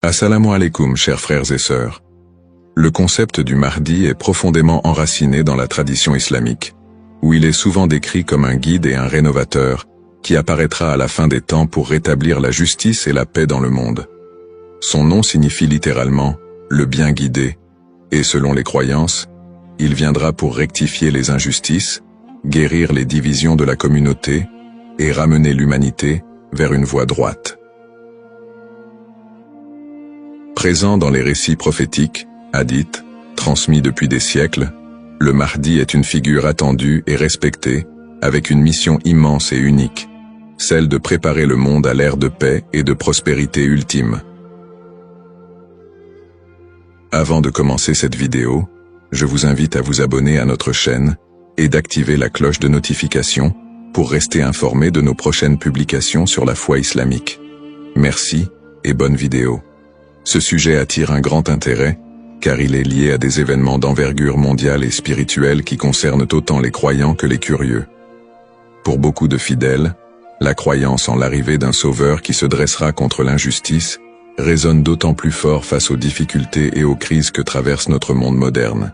Assalamu alaikum, chers frères et sœurs. Le concept du Mahdi est profondément enraciné dans la tradition islamique, où il est souvent décrit comme un guide et un rénovateur, qui apparaîtra à la fin des temps pour rétablir la justice et la paix dans le monde. Son nom signifie littéralement « le bien guidé », et selon les croyances, il viendra pour rectifier les injustices, guérir les divisions de la communauté et ramener l'humanité vers une voie droite. Présent dans les récits prophétiques, hadiths, transmis depuis des siècles, le Mahdi est une figure attendue et respectée, avec une mission immense et unique, celle de préparer le monde à l'ère de paix et de prospérité ultime. Avant de commencer cette vidéo, je vous invite à vous abonner à notre chaîne et d'activer la cloche de notification pour rester informé de nos prochaines publications sur la foi islamique. Merci et bonne vidéo. Ce sujet attire un grand intérêt, car il est lié à des événements d'envergure mondiale et spirituelle qui concernent autant les croyants que les curieux. Pour beaucoup de fidèles, la croyance en l'arrivée d'un sauveur qui se dressera contre l'injustice résonne d'autant plus fort face aux difficultés et aux crises que traverse notre monde moderne.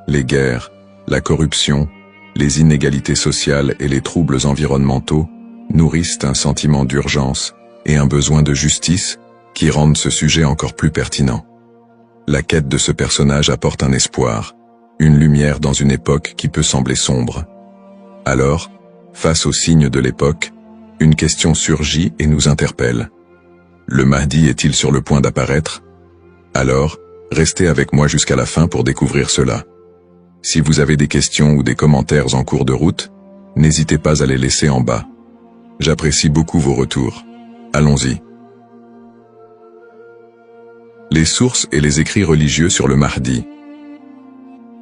Les guerres, la corruption, les inégalités sociales et les troubles environnementaux nourrissent un sentiment d'urgence et un besoin de justice qui rendent ce sujet encore plus pertinent. La quête de ce personnage apporte un espoir, une lumière dans une époque qui peut sembler sombre. Alors, face aux signes de l'époque, une question surgit et nous interpelle. Le Mahdi est-il sur le point d'apparaître? Alors, restez avec moi jusqu'à la fin pour découvrir cela. Si vous avez des questions ou des commentaires en cours de route, n'hésitez pas à les laisser en bas. J'apprécie beaucoup vos retours. Allons-y. Les sources et les écrits religieux sur le Mahdi.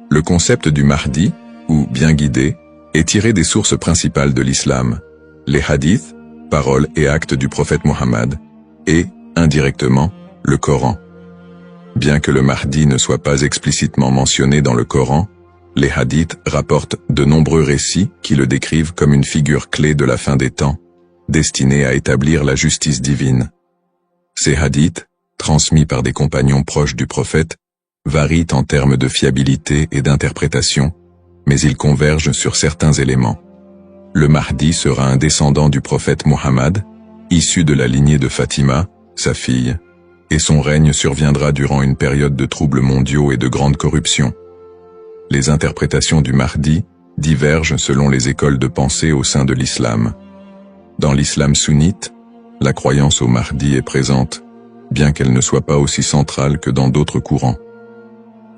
Le concept du Mahdi, ou bien guidé, est tiré des sources principales de l'islam, les hadiths, paroles et actes du prophète Mohammed, et, indirectement, le Coran. Bien que le Mahdi ne soit pas explicitement mentionné dans le Coran, les hadiths rapportent de nombreux récits qui le décrivent comme une figure clé de la fin des temps, destinée à établir la justice divine. Ces hadiths, transmis par des compagnons proches du prophète, varient en termes de fiabilité et d'interprétation, mais ils convergent sur certains éléments. Le Mahdi sera un descendant du prophète Mohammed, issu de la lignée de Fatima, sa fille, et son règne surviendra durant une période de troubles mondiaux et de grande corruption. Les interprétations du Mahdi divergent selon les écoles de pensée au sein de l'islam. Dans l'islam sunnite, la croyance au Mahdi est présente, bien qu'elle ne soit pas aussi centrale que dans d'autres courants.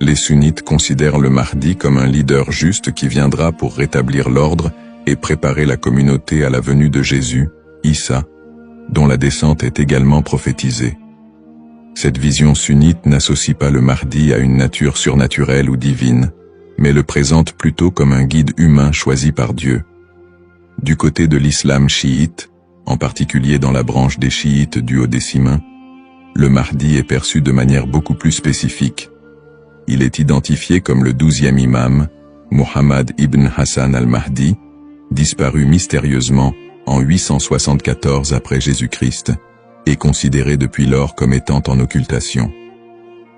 Les sunnites considèrent le Mahdi comme un leader juste qui viendra pour rétablir l'ordre et préparer la communauté à la venue de Jésus, Issa, dont la descente est également prophétisée. Cette vision sunnite n'associe pas le Mahdi à une nature surnaturelle ou divine, mais le présente plutôt comme un guide humain choisi par Dieu. Du côté de l'islam chiite, en particulier dans la branche des chiites duodécimains, le Mahdi est perçu de manière beaucoup plus spécifique. Il est identifié comme le 12e imam, Muhammad ibn Hassan al-Mahdi, disparu mystérieusement en 874 après Jésus-Christ, et considéré depuis lors comme étant en occultation.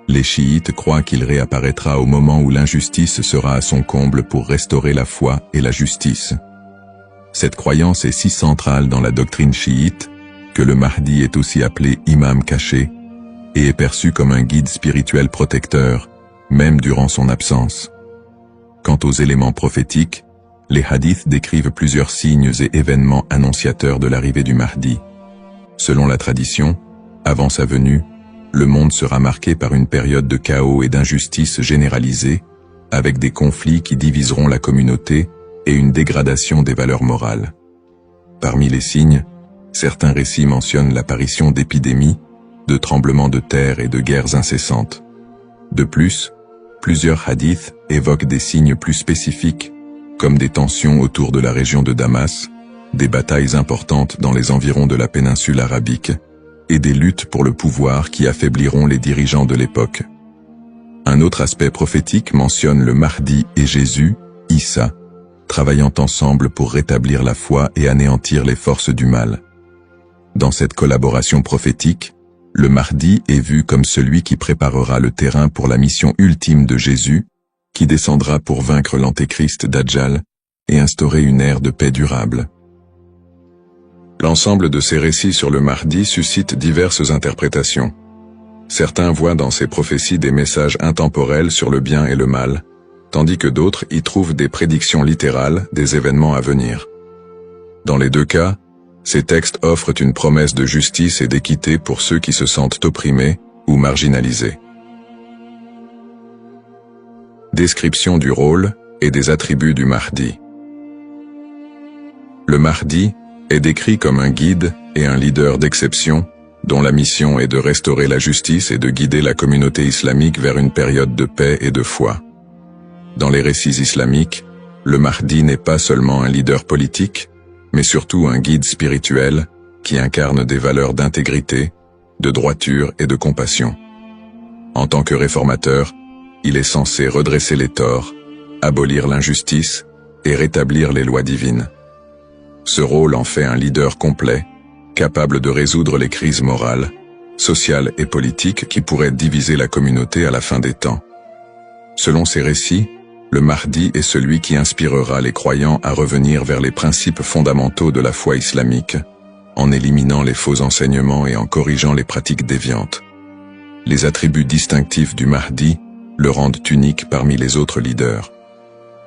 Les chiites croient qu'il réapparaîtra au moment où l'injustice sera à son comble pour restaurer la foi et la justice. Cette croyance est si centrale dans la doctrine chiite que le Mahdi est aussi appelé imam caché et est perçu comme un guide spirituel protecteur, même durant son absence. Quant aux éléments prophétiques, les hadiths décrivent plusieurs signes et événements annonciateurs de l'arrivée du Mahdi. Selon la tradition, avant sa venue, le monde sera marqué par une période de chaos et d'injustice généralisée, avec des conflits qui diviseront la communauté et une dégradation des valeurs morales. Parmi les signes, certains récits mentionnent l'apparition d'épidémies, de tremblements de terre et de guerres incessantes. De plus, plusieurs hadiths évoquent des signes plus spécifiques, comme des tensions autour de la région de Damas, des batailles importantes dans les environs de la péninsule arabique, et des luttes pour le pouvoir qui affaibliront les dirigeants de l'époque. Un autre aspect prophétique mentionne le Mahdi et Jésus, Issa, travaillant ensemble pour rétablir la foi et anéantir les forces du mal. Dans cette collaboration prophétique, le Mahdi est vu comme celui qui préparera le terrain pour la mission ultime de Jésus, qui descendra pour vaincre l'antéchrist Dajjal et instaurer une ère de paix durable. L'ensemble de ces récits sur le Mahdi suscite diverses interprétations. Certains voient dans ces prophéties des messages intemporels sur le bien et le mal, tandis que d'autres y trouvent des prédictions littérales des événements à venir. Dans les deux cas, ces textes offrent une promesse de justice et d'équité pour ceux qui se sentent opprimés ou marginalisés. Description du rôle et des attributs du Mahdi. Le Mahdi est décrit comme un guide et un leader d'exception, dont la mission est de restaurer la justice et de guider la communauté islamique vers une période de paix et de foi. Dans les récits islamiques, le Mahdi n'est pas seulement un leader politique, mais surtout un guide spirituel qui incarne des valeurs d'intégrité, de droiture et de compassion. En tant que réformateur, il est censé redresser les torts, abolir l'injustice et rétablir les lois divines. Ce rôle en fait un leader complet, capable de résoudre les crises morales, sociales et politiques qui pourraient diviser la communauté à la fin des temps. Selon ces récits, le Mahdi est celui qui inspirera les croyants à revenir vers les principes fondamentaux de la foi islamique, en éliminant les faux enseignements et en corrigeant les pratiques déviantes. Les attributs distinctifs du Mahdi le rendent unique parmi les autres leaders.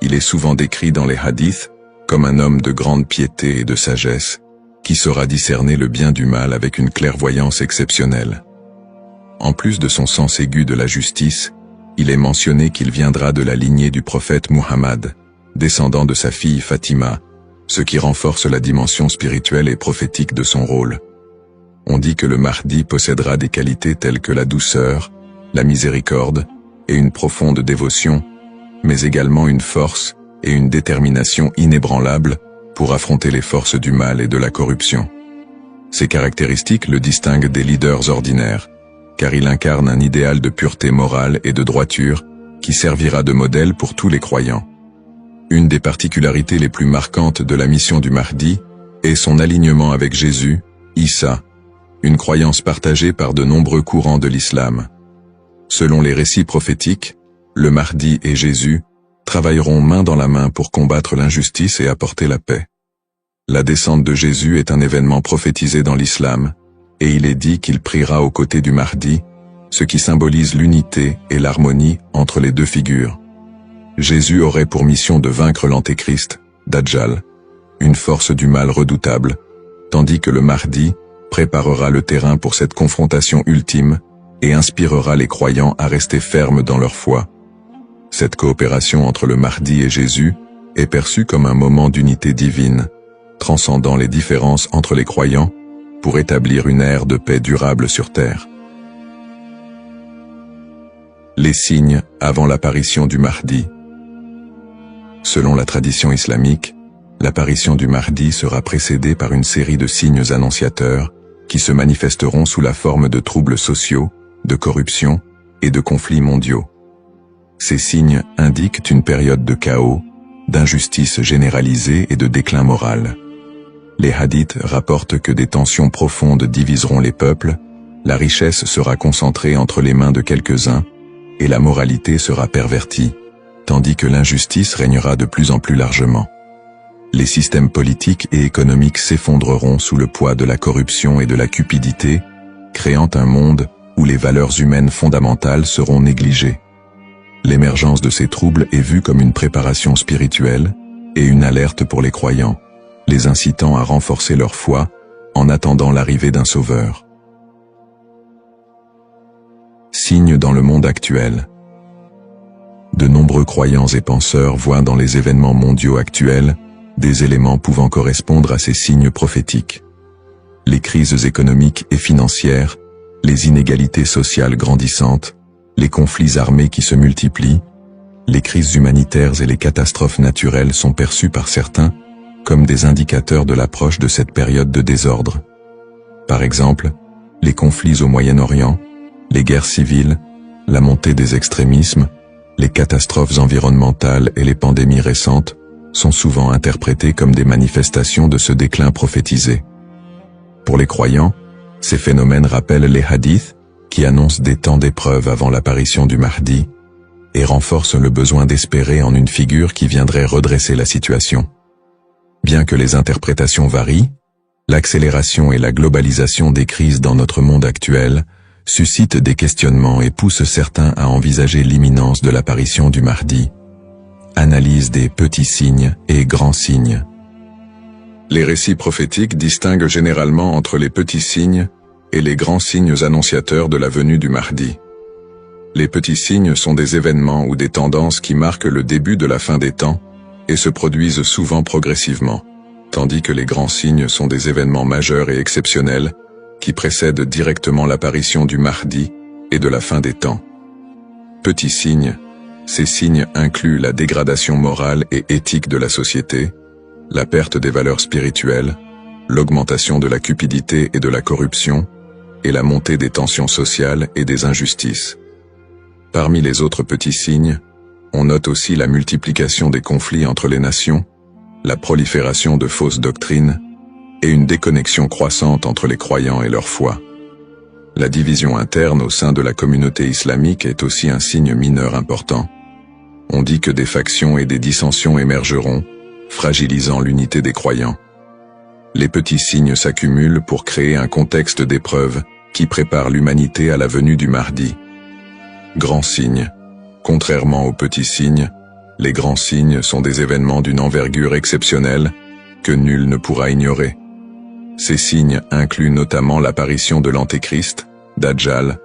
Il est souvent décrit dans les hadiths comme un homme de grande piété et de sagesse, qui saura discerner le bien du mal avec une clairvoyance exceptionnelle. En plus de son sens aigu de la justice, il est mentionné qu'il viendra de la lignée du prophète Muhammad, descendant de sa fille Fatima, ce qui renforce la dimension spirituelle et prophétique de son rôle. On dit que le Mahdi possédera des qualités telles que la douceur, la miséricorde et une profonde dévotion, mais également une force et une détermination inébranlables pour affronter les forces du mal et de la corruption. Ces caractéristiques le distinguent des leaders ordinaires, car il incarne un idéal de pureté morale et de droiture qui servira de modèle pour tous les croyants. Une des particularités les plus marquantes de la mission du Mahdi est son alignement avec Jésus, Issa, une croyance partagée par de nombreux courants de l'islam. Selon les récits prophétiques, le Mahdi et Jésus travailleront main dans la main pour combattre l'injustice et apporter la paix. La descente de Jésus est un événement prophétisé dans l'islam, et il est dit qu'il priera aux côtés du Mahdi, ce qui symbolise l'unité et l'harmonie entre les deux figures. Jésus aurait pour mission de vaincre l'antéchrist, Dajjal, une force du mal redoutable, tandis que le Mahdi préparera le terrain pour cette confrontation ultime et inspirera les croyants à rester fermes dans leur foi. Cette coopération entre le Mahdi et Jésus est perçue comme un moment d'unité divine, transcendant les différences entre les croyants pour établir une ère de paix durable sur terre. Les signes avant l'apparition du Mahdi. Selon la tradition islamique, l'apparition du Mahdi sera précédée par une série de signes annonciateurs qui se manifesteront sous la forme de troubles sociaux, de corruption et de conflits mondiaux. Ces signes indiquent une période de chaos, d'injustice généralisée et de déclin moral. Les hadiths rapportent que des tensions profondes diviseront les peuples, la richesse sera concentrée entre les mains de quelques-uns, et la moralité sera pervertie, tandis que l'injustice régnera de plus en plus largement. Les systèmes politiques et économiques s'effondreront sous le poids de la corruption et de la cupidité, créant un monde où les valeurs humaines fondamentales seront négligées. L'émergence de ces troubles est vue comme une préparation spirituelle et une alerte pour les croyants, les incitant à renforcer leur foi en attendant l'arrivée d'un sauveur. Signes dans le monde actuel. De nombreux croyants et penseurs voient dans les événements mondiaux actuels des éléments pouvant correspondre à ces signes prophétiques. Les crises économiques et financières, les inégalités sociales grandissantes, les conflits armés qui se multiplient, les crises humanitaires et les catastrophes naturelles sont perçus par certains comme des indicateurs de l'approche de cette période de désordre. Par exemple, les conflits au Moyen-Orient, les guerres civiles, la montée des extrémismes, les catastrophes environnementales et les pandémies récentes sont souvent interprétés comme des manifestations de ce déclin prophétisé. Pour les croyants, Ces phénomènes rappellent les hadiths, qui annoncent des temps d'épreuve avant l'apparition du Mahdi, et renforcent le besoin d'espérer en une figure qui viendrait redresser la situation. Bien que les interprétations varient, l'accélération et la globalisation des crises dans notre monde actuel suscitent des questionnements et poussent certains à envisager l'imminence de l'apparition du Mahdi. Analyse des petits signes et grands signes. Les récits prophétiques distinguent généralement entre les petits signes et les grands signes annonciateurs de la venue du Mahdi. Les petits signes sont des événements ou des tendances qui marquent le début de la fin des temps et se produisent souvent progressivement, tandis que les grands signes sont des événements majeurs et exceptionnels qui précèdent directement l'apparition du Mahdi et de la fin des temps. Petits signes, ces signes incluent la dégradation morale et éthique de la société, la perte des valeurs spirituelles, l'augmentation de la cupidité et de la corruption, et la montée des tensions sociales et des injustices. Parmi les autres petits signes, on note aussi la multiplication des conflits entre les nations, la prolifération de fausses doctrines, et une déconnexion croissante entre les croyants et leur foi. La division interne au sein de la communauté islamique est aussi un signe mineur important. On dit que des factions et des dissensions émergeront, fragilisant l'unité des croyants. Les petits signes s'accumulent pour créer un contexte d'épreuve qui prépare l'humanité à la venue du Mahdi. Grands signes. Contrairement aux petits signes, les grands signes sont des événements d'une envergure exceptionnelle que nul ne pourra ignorer. Ces signes incluent notamment l'apparition de l'Antéchrist, Dajjal,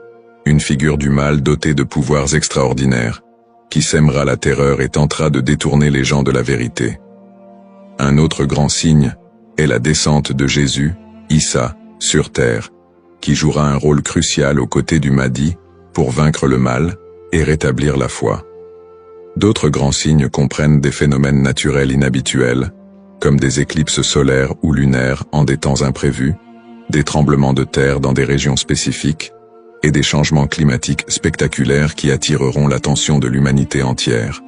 une figure du mal dotée de pouvoirs extraordinaires, qui sèmera la terreur et tentera de détourner les gens de la vérité. Un autre grand signe est la descente de Jésus, Issa, sur terre, qui jouera un rôle crucial aux côtés du Mahdi pour vaincre le mal et rétablir la foi. D'autres grands signes comprennent des phénomènes naturels inhabituels, comme des éclipses solaires ou lunaires en des temps imprévus, des tremblements de terre dans des régions spécifiques, et des changements climatiques spectaculaires qui attireront l'attention de l'humanité entière.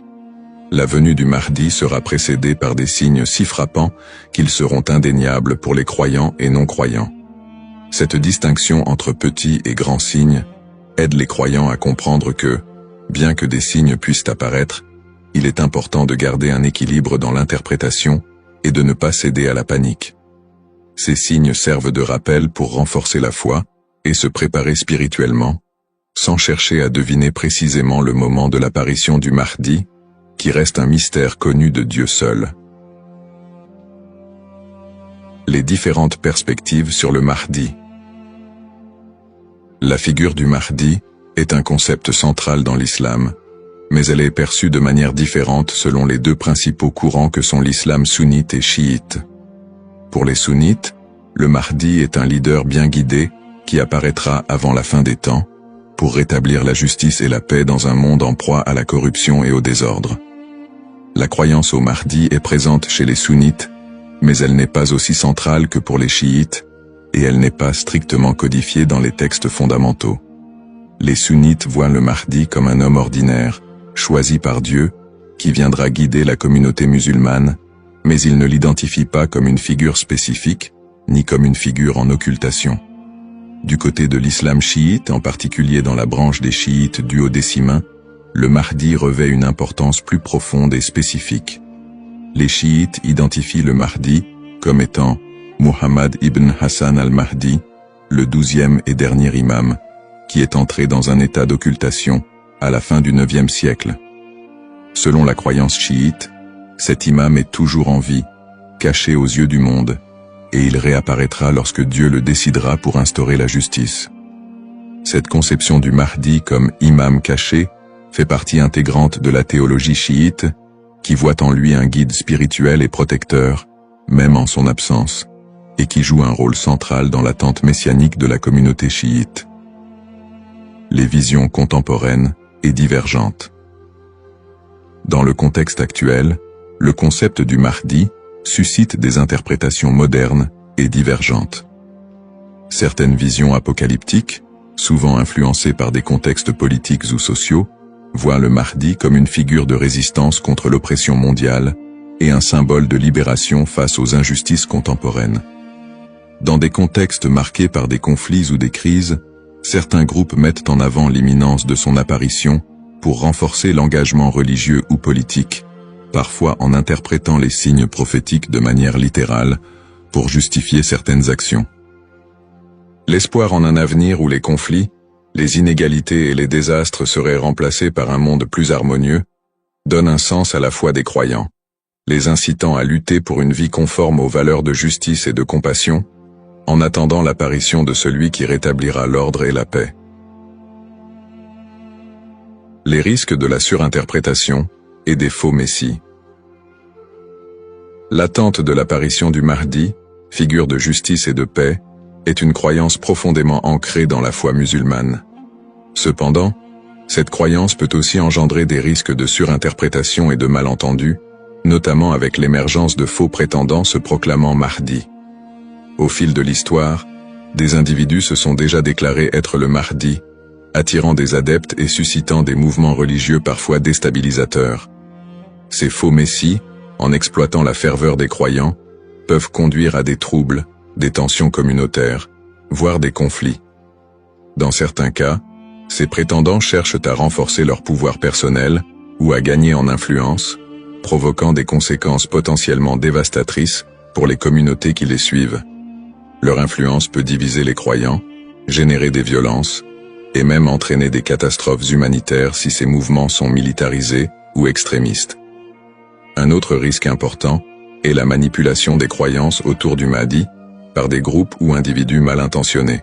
La venue du Mahdi sera précédée par des signes si frappants qu'ils seront indéniables pour les croyants et non-croyants. Cette distinction entre petits et grands signes aide les croyants à comprendre que, bien que des signes puissent apparaître, il est important de garder un équilibre dans l'interprétation et de ne pas céder à la panique. Ces signes servent de rappel pour renforcer la foi et se préparer spirituellement, sans chercher à deviner précisément le moment de l'apparition du Mahdi, qui reste un mystère connu de Dieu seul. Les différentes perspectives sur le Mahdi. La figure du Mahdi est un concept central dans l'islam, mais elle est perçue de manière différente selon les deux principaux courants que sont l'islam sunnite et chiite. Pour les sunnites, le Mahdi est un leader bien guidé qui apparaîtra avant la fin des temps, pour rétablir la justice et la paix dans un monde en proie à la corruption et au désordre. La croyance au Mahdi est présente chez les sunnites, mais elle n'est pas aussi centrale que pour les chiites, et elle n'est pas strictement codifiée dans les textes fondamentaux. Les sunnites voient le Mahdi comme un homme ordinaire, choisi par Dieu, qui viendra guider la communauté musulmane, mais ils ne l'identifient pas comme une figure spécifique, ni comme une figure en occultation. Du côté de l'islam chiite, en particulier dans la branche des chiites duodécimains, le Mahdi revêt une importance plus profonde et spécifique. Les chiites identifient le Mahdi comme étant Muhammad ibn Hassan al-Mahdi, le 12e et dernier imam, qui est entré dans un état d'occultation à la fin du 9e siècle. Selon la croyance chiite, cet imam est toujours en vie, caché aux yeux du monde, et il réapparaîtra lorsque Dieu le décidera pour instaurer la justice. Cette conception du Mahdi comme imam caché fait partie intégrante de la théologie chiite, qui voit en lui un guide spirituel et protecteur, même en son absence, et qui joue un rôle central dans l'attente messianique de la communauté chiite. Les visions contemporaines et divergentes. Dans le contexte actuel, le concept du Mahdi suscite des interprétations modernes et divergentes. Certaines visions apocalyptiques, souvent influencées par des contextes politiques ou sociaux, voient le Mahdi comme une figure de résistance contre l'oppression mondiale et un symbole de libération face aux injustices contemporaines. Dans des contextes marqués par des conflits ou des crises, certains groupes mettent en avant l'imminence de son apparition pour renforcer l'engagement religieux ou politique, parfois en interprétant les signes prophétiques de manière littérale pour justifier certaines actions. L'espoir en un avenir où les conflits, les inégalités et les désastres seraient remplacés par un monde plus harmonieux, donne un sens à la foi des croyants, les incitant à lutter pour une vie conforme aux valeurs de justice et de compassion, en attendant l'apparition de celui qui rétablira l'ordre et la paix. Les risques de la surinterprétation et des faux messies. L'attente de l'apparition du Mahdi, figure de justice et de paix, est une croyance profondément ancrée dans la foi musulmane. Cependant, cette croyance peut aussi engendrer des risques de surinterprétation et de malentendus, notamment avec l'émergence de faux prétendants se proclamant Mahdi. Au fil de l'histoire, des individus se sont déjà déclarés être le Mahdi, attirant des adeptes et suscitant des mouvements religieux parfois déstabilisateurs. Ces faux messies, en exploitant la ferveur des croyants, peuvent conduire à des troubles, des tensions communautaires, voire des conflits. Dans certains cas, ces prétendants cherchent à renforcer leur pouvoir personnel ou à gagner en influence, provoquant des conséquences potentiellement dévastatrices pour les communautés qui les suivent. Leur influence peut diviser les croyants, générer des violences, et même entraîner des catastrophes humanitaires si ces mouvements sont militarisés ou extrémistes. Un autre risque important est la manipulation des croyances autour du Mahdi par des groupes ou individus mal intentionnés.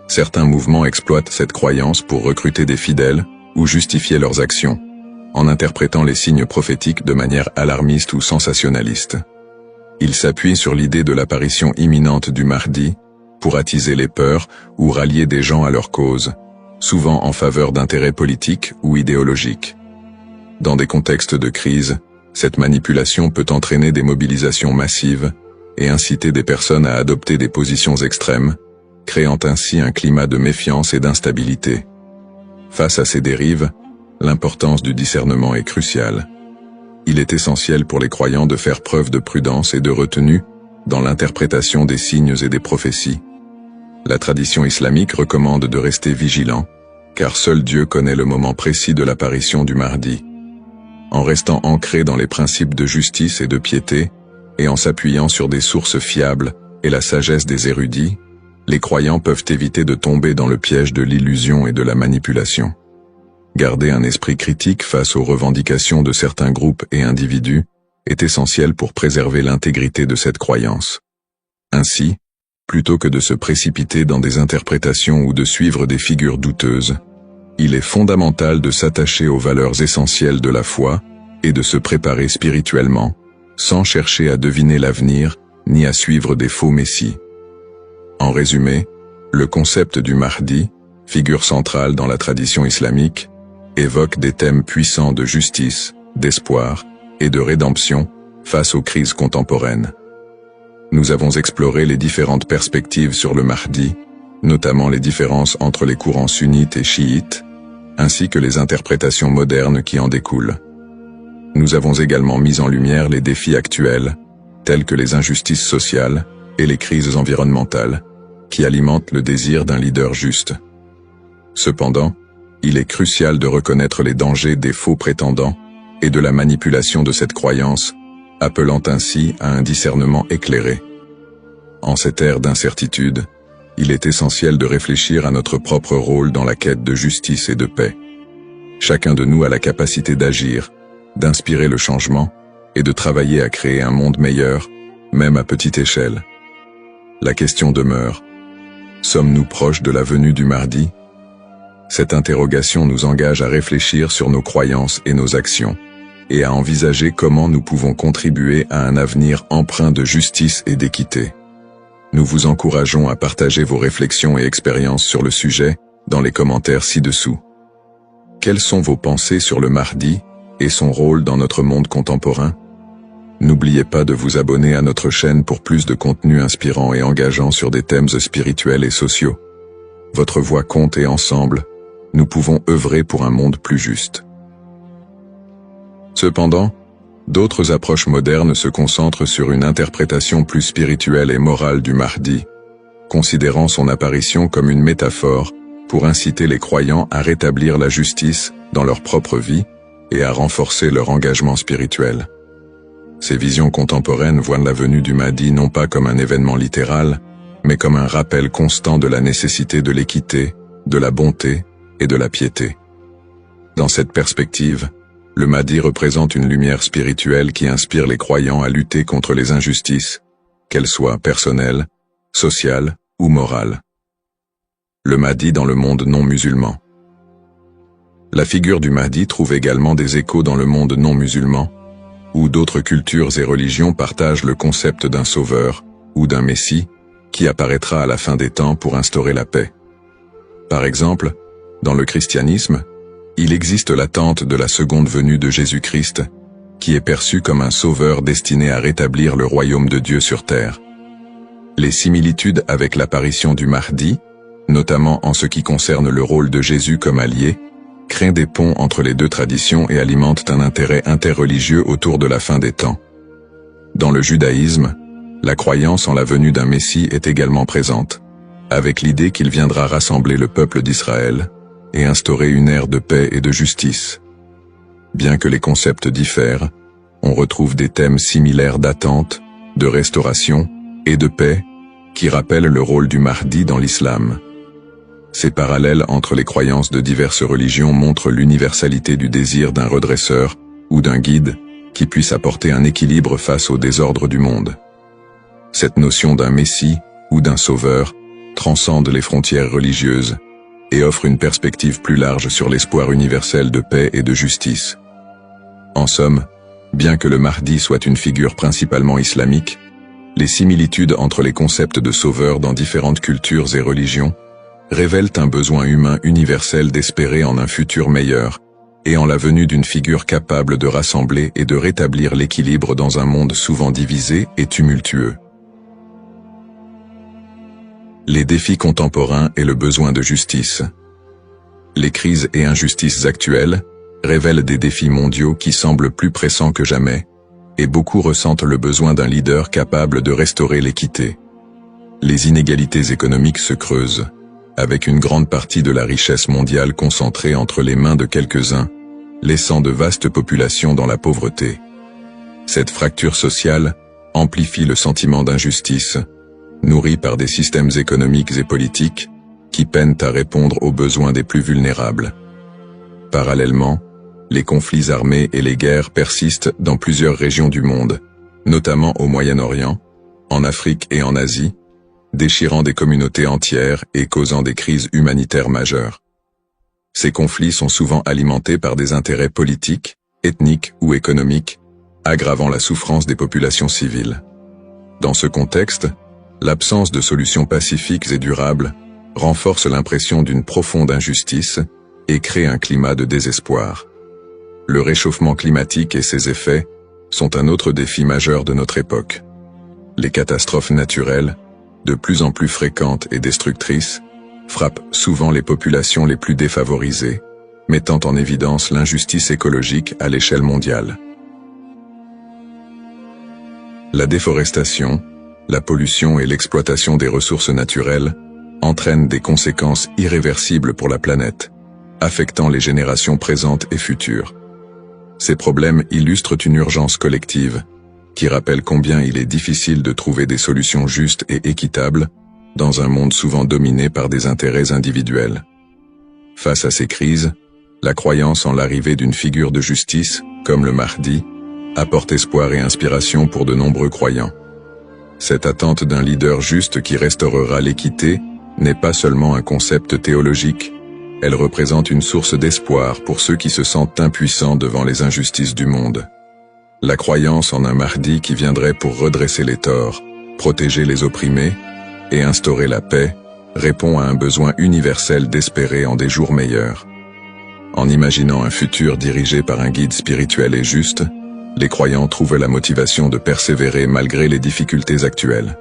Certains mouvements exploitent cette croyance pour recruter des fidèles ou justifier leurs actions, en interprétant les signes prophétiques de manière alarmiste ou sensationnaliste. Ils s'appuient sur l'idée de l'apparition imminente du Mahdi pour attiser les peurs ou rallier des gens à leur cause, souvent en faveur d'intérêts politiques ou idéologiques. Dans des contextes de crise, cette manipulation peut entraîner des mobilisations massives et inciter des personnes à adopter des positions extrêmes, créant ainsi un climat de méfiance et d'instabilité. Face à ces dérives, l'importance du discernement est cruciale. Il est essentiel pour les croyants de faire preuve de prudence et de retenue dans l'interprétation des signes et des prophéties. La tradition islamique recommande de rester vigilant, car seul Dieu connaît le moment précis de l'apparition du Mahdi. En restant ancré dans les principes de justice et de piété, et en s'appuyant sur des sources fiables et la sagesse des érudits, les croyants peuvent éviter de tomber dans le piège de l'illusion et de la manipulation. Garder un esprit critique face aux revendications de certains groupes et individus est essentiel pour préserver l'intégrité de cette croyance. Ainsi, plutôt que de se précipiter dans des interprétations ou de suivre des figures douteuses, il est fondamental de s'attacher aux valeurs essentielles de la foi et de se préparer spirituellement, sans chercher à deviner l'avenir ni à suivre des faux messies. En résumé, le concept du Mahdi, figure centrale dans la tradition islamique, évoque des thèmes puissants de justice, d'espoir et de rédemption face aux crises contemporaines. Nous avons exploré les différentes perspectives sur le Mahdi, notamment les différences entre les courants sunnites et chiites, ainsi que les interprétations modernes qui en découlent. Nous avons également mis en lumière les défis actuels, tels que les injustices sociales et les crises environnementales, qui alimentent le désir d'un leader juste. Cependant, il est crucial de reconnaître les dangers des faux prétendants et de la manipulation de cette croyance, appelant ainsi à un discernement éclairé. En cette ère d'incertitude, il est essentiel de réfléchir à notre propre rôle dans la quête de justice et de paix. Chacun de nous a la capacité d'agir, d'inspirer le changement et de travailler à créer un monde meilleur, même à petite échelle. La question demeure: sommes-nous proches de la venue du Mahdi? Cette interrogation nous engage à réfléchir sur nos croyances et nos actions, et à envisager comment nous pouvons contribuer à un avenir empreint de justice et d'équité. Nous vous encourageons à partager vos réflexions et expériences sur le sujet dans les commentaires ci-dessous. Quelles sont vos pensées sur le Mahdi et son rôle dans notre monde contemporain? N'oubliez pas de vous abonner à notre chaîne pour plus de contenu inspirant et engageant sur des thèmes spirituels et sociaux. Votre voix compte et ensemble, nous pouvons œuvrer pour un monde plus juste. Cependant, D'autres approches modernes se concentrent sur une interprétation plus spirituelle et morale du Mahdi, considérant son apparition comme une métaphore pour inciter les croyants à rétablir la justice dans leur propre vie et à renforcer leur engagement spirituel. Ces visions contemporaines voient la venue du Mahdi non pas comme un événement littéral, mais comme un rappel constant de la nécessité de l'équité, de la bonté et de la piété. Dans cette perspective, le Mahdi représente une lumière spirituelle qui inspire les croyants à lutter contre les injustices, qu'elles soient personnelles, sociales ou morales. Le Mahdi dans le monde non musulman. La figure du Mahdi trouve également des échos dans le monde non musulman, où d'autres cultures et religions partagent le concept d'un sauveur ou d'un messie qui apparaîtra à la fin des temps pour instaurer la paix. Par exemple, dans le christianisme, il existe l'attente de la seconde venue de Jésus-Christ, qui est perçu comme un sauveur destiné à rétablir le royaume de Dieu sur terre. Les similitudes avec l'apparition du Mahdi, notamment en ce qui concerne le rôle de Jésus comme allié, créent des ponts entre les deux traditions et alimentent un intérêt interreligieux autour de la fin des temps. Dans le judaïsme, la croyance en la venue d'un Messie est également présente, avec l'idée qu'il viendra rassembler le peuple d'Israël et instaurer une ère de paix et de justice. Bien que les concepts diffèrent, on retrouve des thèmes similaires d'attente, de restauration et de paix qui rappellent le rôle du Mahdi dans l'islam. Ces parallèles entre les croyances de diverses religions montrent l'universalité du désir d'un redresseur ou d'un guide qui puisse apporter un équilibre face au désordre du monde. Cette notion d'un messie ou d'un sauveur transcende les frontières religieuses et offre une perspective plus large sur l'espoir universel de paix et de justice. En somme, bien que le Mahdi soit une figure principalement islamique, les similitudes entre les concepts de sauveur dans différentes cultures et religions révèlent un besoin humain universel d'espérer en un futur meilleur et en la venue d'une figure capable de rassembler et de rétablir l'équilibre dans un monde souvent divisé et tumultueux. Les défis contemporains et le besoin de justice. Les crises et injustices actuelles révèlent des défis mondiaux qui semblent plus pressants que jamais, et beaucoup ressentent le besoin d'un leader capable de restaurer l'équité. Les inégalités économiques se creusent, avec une grande partie de la richesse mondiale concentrée entre les mains de quelques-uns, laissant de vastes populations dans la pauvreté. Cette fracture sociale amplifie le sentiment d'injustice, nourri par des systèmes économiques et politiques qui peinent à répondre aux besoins des plus vulnérables. Parallèlement, les conflits armés et les guerres persistent dans plusieurs régions du monde, notamment au Moyen-Orient, en Afrique et en Asie, déchirant des communautés entières et causant des crises humanitaires majeures. Ces conflits sont souvent alimentés par des intérêts politiques, ethniques ou économiques, aggravant la souffrance des populations civiles. Dans ce contexte, l'absence de solutions pacifiques et durables renforce l'impression d'une profonde injustice et crée un climat de désespoir. Le réchauffement climatique et ses effets sont un autre défi majeur de notre époque. Les catastrophes naturelles, de plus en plus fréquentes et destructrices, frappent souvent les populations les plus défavorisées, mettant en évidence l'injustice écologique à l'échelle mondiale. La déforestation, la pollution et l'exploitation des ressources naturelles entraînent des conséquences irréversibles pour la planète, affectant les générations présentes et futures. Ces problèmes illustrent une urgence collective, qui rappelle combien il est difficile de trouver des solutions justes et équitables dans un monde souvent dominé par des intérêts individuels. Face à ces crises, la croyance en l'arrivée d'une figure de justice, comme le Mahdi, apporte espoir et inspiration pour de nombreux croyants. Cette attente d'un leader juste qui restaurera l'équité n'est pas seulement un concept théologique, elle représente une source d'espoir pour ceux qui se sentent impuissants devant les injustices du monde. La croyance en un Mahdi qui viendrait pour redresser les torts, protéger les opprimés et instaurer la paix répond à un besoin universel d'espérer en des jours meilleurs. En imaginant un futur dirigé par un guide spirituel et juste, les croyants trouvent la motivation de persévérer malgré les difficultés actuelles.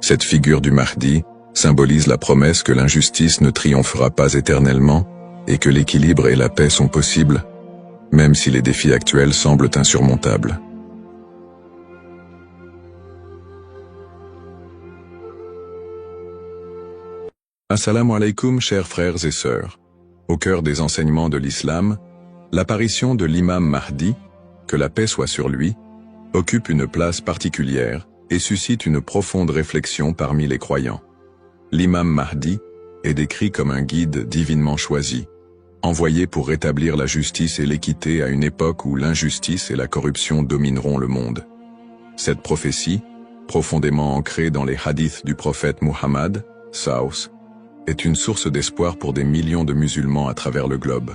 Cette figure du Mahdi symbolise la promesse que l'injustice ne triomphera pas éternellement et que l'équilibre et la paix sont possibles, même si les défis actuels semblent insurmontables. Assalamu alaikum, chers frères et sœurs. Au cœur des enseignements de l'islam, l'apparition de l'imam Mahdi, que la paix soit sur lui, occupe une place particulière et suscite une profonde réflexion parmi les croyants. L'imam Mahdi est décrit comme un guide divinement choisi, envoyé pour rétablir la justice et l'équité à une époque où l'injustice et la corruption domineront le monde. Cette prophétie, profondément ancrée dans les hadiths du prophète Muhammad, Saus, est une source d'espoir pour des millions de musulmans à travers le globe.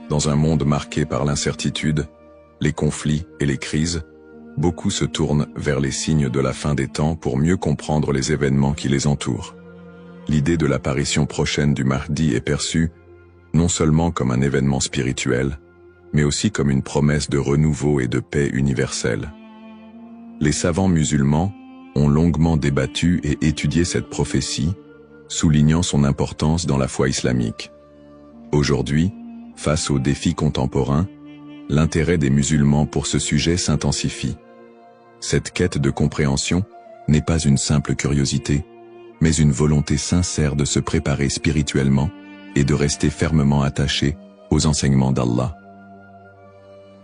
Dans un monde marqué par l'incertitude, les conflits et les crises, beaucoup se tournent vers les signes de la fin des temps pour mieux comprendre les événements qui les entourent. L'idée de l'apparition prochaine du Mahdi est perçue non seulement comme un événement spirituel, mais aussi comme une promesse de renouveau et de paix universelle. Les savants musulmans ont longuement débattu et étudié cette prophétie, soulignant son importance dans la foi islamique. Aujourd'hui, face aux défis contemporains, l'intérêt des musulmans pour ce sujet s'intensifie. Cette quête de compréhension n'est pas une simple curiosité, mais une volonté sincère de se préparer spirituellement et de rester fermement attaché aux enseignements d'Allah.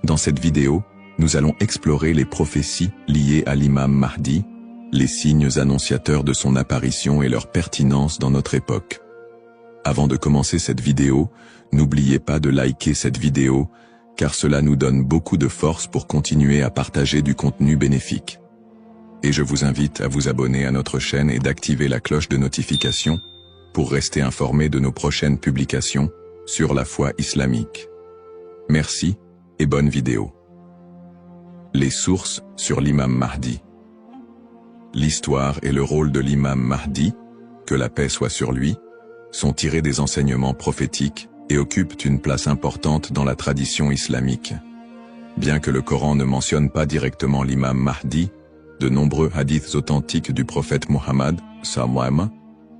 Dans cette vidéo, nous allons explorer les prophéties liées à l'imam Mahdi, les signes annonciateurs de son apparition et leur pertinence dans notre époque. Avant de commencer cette vidéo, n'oubliez pas de liker cette vidéo, car cela nous donne beaucoup de force pour continuer à partager du contenu bénéfique. Et je vous invite à vous abonner à notre chaîne et d'activer la cloche de notification pour rester informé de nos prochaines publications sur la foi islamique. Merci et bonne vidéo. Les sources sur l'imam Mahdi. L'histoire et le rôle de l'imam Mahdi, que la paix soit sur lui, sont tirés des enseignements prophétiques et occupent une place importante dans la tradition islamique. Bien que le Coran ne mentionne pas directement l'imam Mahdi, de nombreux hadiths authentiques du prophète Muhammad, sallam,